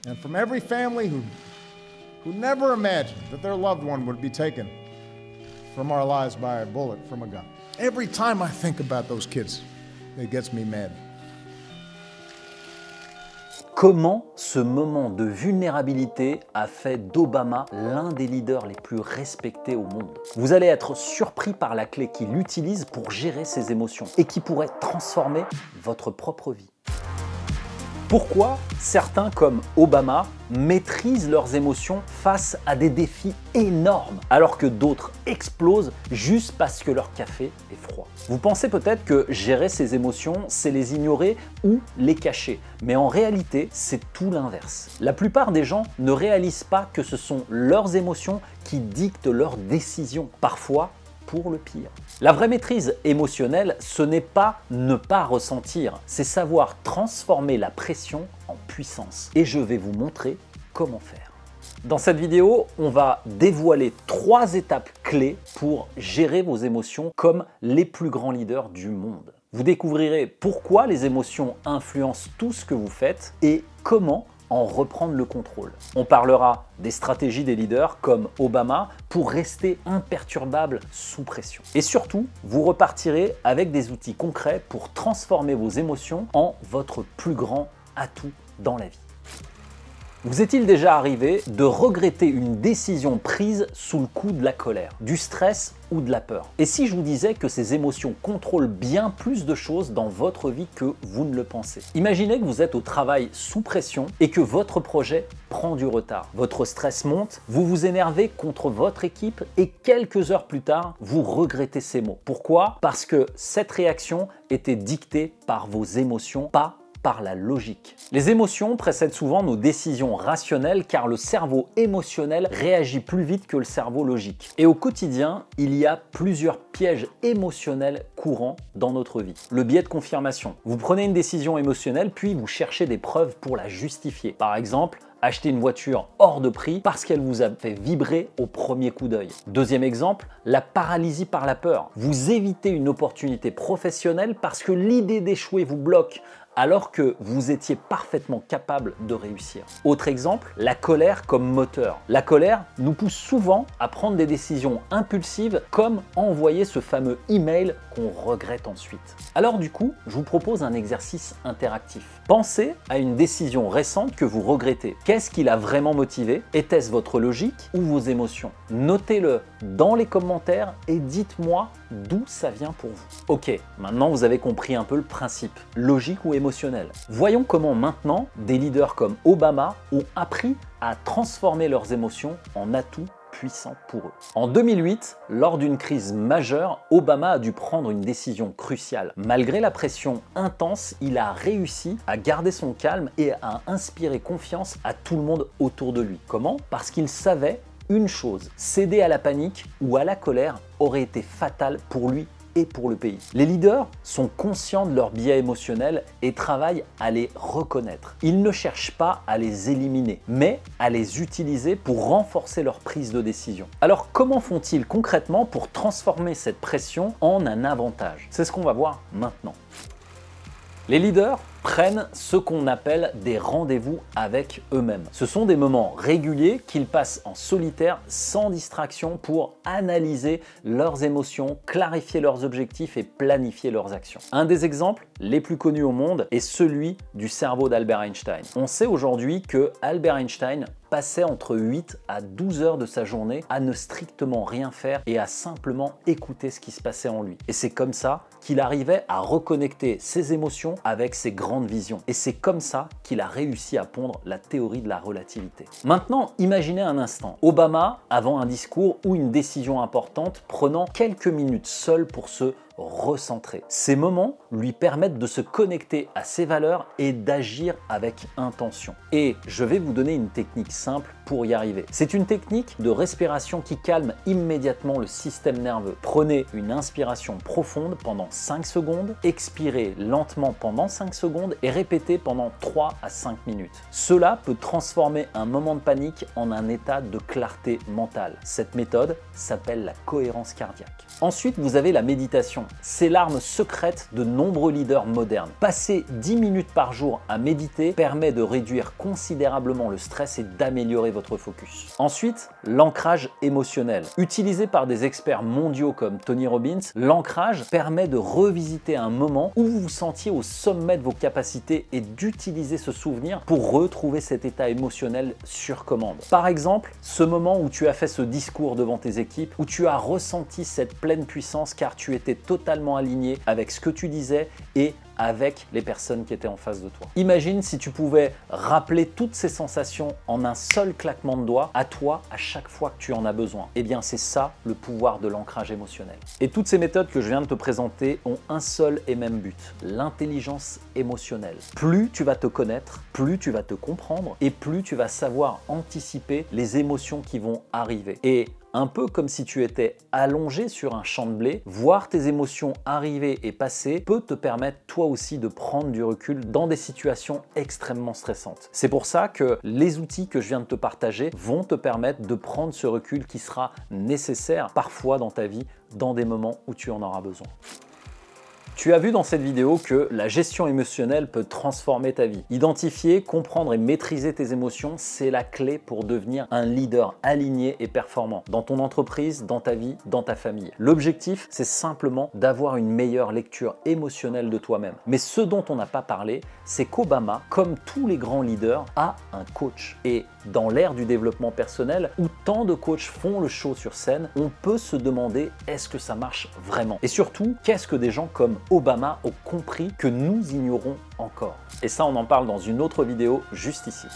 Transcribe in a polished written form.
And from every family who never imagined that their loved one would be taken from our lives by a bullet from a gun. Every time I think about those kids, it gets me mad. Comment ce moment de vulnérabilité a fait d'Obama l'un des leaders les plus respectés au monde? Vous allez être surpris par la clé qu'il utilise pour gérer ses émotions et qui pourrait transformer votre propre vie. Pourquoi certains comme Obama maîtrisent leurs émotions face à des défis énormes alors que d'autres explosent juste parce que leur café est froid? Vous pensez peut-être que gérer ses émotions, c'est les ignorer ou les cacher. Mais en réalité, c'est tout l'inverse. La plupart des gens ne réalisent pas que ce sont leurs émotions qui dictent leurs décisions, parfois pour le pire. La vraie maîtrise émotionnelle, ce n'est pas ne pas ressentir, c'est savoir transformer la pression en puissance. Et je vais vous montrer comment faire. Dans cette vidéo, on va dévoiler 3 étapes clés pour gérer vos émotions comme les plus grands leaders du monde. Vous découvrirez pourquoi les émotions influencent tout ce que vous faites et comment en reprendre le contrôle. On parlera des stratégies des leaders comme Obama pour rester imperturbable sous pression. Et surtout, vous repartirez avec des outils concrets pour transformer vos émotions en votre plus grand atout dans la vie. Vous est-il déjà arrivé de regretter une décision prise sous le coup de la colère, du stress ou de la peur? Et si je vous disais que ces émotions contrôlent bien plus de choses dans votre vie que vous ne le pensez? Imaginez que vous êtes au travail sous pression et que votre projet prend du retard. Votre stress monte, vous vous énervez contre votre équipe et quelques heures plus tard, vous regrettez ces mots. Pourquoi? Parce que cette réaction était dictée par vos émotions, pas par la logique. Les émotions précèdent souvent nos décisions rationnelles car le cerveau émotionnel réagit plus vite que le cerveau logique. Et au quotidien, il y a plusieurs pièges émotionnels courants dans notre vie. Le biais de confirmation. Vous prenez une décision émotionnelle puis vous cherchez des preuves pour la justifier. Par exemple, acheter une voiture hors de prix parce qu'elle vous a fait vibrer au premier coup d'œil. Deuxième exemple, la paralysie par la peur. Vous évitez une opportunité professionnelle parce que l'idée d'échouer vous bloque alors que vous étiez parfaitement capable de réussir. Autre exemple, la colère comme moteur. La colère nous pousse souvent à prendre des décisions impulsives comme envoyer ce fameux email qu'on regrette ensuite. Alors du coup, je vous propose un exercice interactif. Pensez à une décision récente que vous regrettez. Qu'est-ce qui l'a vraiment motivé? Était-ce votre logique ou vos émotions? Notez-le dans les commentaires et dites-moi d'où ça vient pour vous. Ok, maintenant vous avez compris un peu le principe, logique ou émotionnel. Voyons comment maintenant des leaders comme Obama ont appris à transformer leurs émotions en atouts puissants pour eux. En 2008, lors d'une crise majeure, Obama a dû prendre une décision cruciale. Malgré la pression intense, il a réussi à garder son calme et à inspirer confiance à tout le monde autour de lui. Comment? Parce qu'il savait une chose, céder à la panique ou à la colère aurait été fatal pour lui et pour le pays. Les leaders sont conscients de leurs biais émotionnels et travaillent à les reconnaître. Ils ne cherchent pas à les éliminer, mais à les utiliser pour renforcer leur prise de décision. Alors comment font-ils concrètement pour transformer cette pression en un avantage? C'est ce qu'on va voir maintenant. Les leaders prennent ce qu'on appelle des rendez-vous avec eux-mêmes. Ce sont des moments réguliers qu'ils passent en solitaire sans distraction pour analyser leurs émotions, clarifier leurs objectifs et planifier leurs actions. Un des exemples les plus connus au monde est celui du cerveau d'Albert Einstein. On sait aujourd'hui que Albert Einstein passait entre 8 à 12 heures de sa journée à ne strictement rien faire et à simplement écouter ce qui se passait en lui. Et c'est comme ça qu'il arrivait à reconnecter ses émotions avec ses grandes visions. Et c'est comme ça qu'il a réussi à pondre la théorie de la relativité. Maintenant, imaginez un instant, Obama avant un discours ou une décision importante prenant quelques minutes seul pour se recentrer. Ces moments lui permettent de se connecter à ses valeurs et d'agir avec intention. Et je vais vous donner une technique simple pour y arriver. C'est une technique de respiration qui calme immédiatement le système nerveux. Prenez une inspiration profonde pendant 5 secondes, expirez lentement pendant 5 secondes et répétez pendant 3 à 5 minutes. Cela peut transformer un moment de panique en un état de clarté mentale. Cette méthode s'appelle la cohérence cardiaque. Ensuite, vous avez la méditation. c'est l'arme secrète de nombreux leaders modernes. Passer 10 minutes par jour à méditer permet de réduire considérablement le stress et d'améliorer votre focus. Ensuite, l'ancrage émotionnel. Utilisé par des experts mondiaux comme Tony Robbins, l'ancrage permet de revisiter un moment où vous vous sentiez au sommet de vos capacités et d'utiliser ce souvenir pour retrouver cet état émotionnel sur commande. Par exemple, ce moment où tu as fait ce discours devant tes équipes, où tu as ressenti cette pleine puissance car tu étais totalement aligné avec ce que tu disais et avec les personnes qui étaient en face de toi. Imagine si tu pouvais rappeler toutes ces sensations en un seul claquement de doigts à toi à chaque fois que tu en as besoin. Eh bien, c'est ça le pouvoir de l'ancrage émotionnel. Et toutes ces méthodes que je viens de te présenter ont un seul et même but, l'intelligence émotionnelle. Plus tu vas te connaître, plus tu vas te comprendre et plus tu vas savoir anticiper les émotions qui vont arriver. Et un peu comme si tu étais allongé sur un champ de blé, voir tes émotions arriver et passer peut te permettre toi aussi de prendre du recul dans des situations extrêmement stressantes. C'est pour ça que les outils que je viens de te partager vont te permettre de prendre ce recul qui sera nécessaire parfois dans ta vie, dans des moments où tu en auras besoin. Tu as vu dans cette vidéo que la gestion émotionnelle peut transformer ta vie. Identifier, comprendre et maîtriser tes émotions, c'est la clé pour devenir un leader aligné et performant dans ton entreprise, dans ta vie, dans ta famille. L'objectif, c'est simplement d'avoir une meilleure lecture émotionnelle de toi-même. Mais ce dont on n'a pas parlé, c'est qu'Obama, comme tous les grands leaders, a un coach. Et dans l'ère du développement personnel, où tant de coachs font le show sur scène, on peut se demander est-ce que ça marche vraiment? Et surtout, qu'est-ce que des gens comme Obama ont compris que nous ignorons encore? Et ça, on en parle dans une autre vidéo juste ici.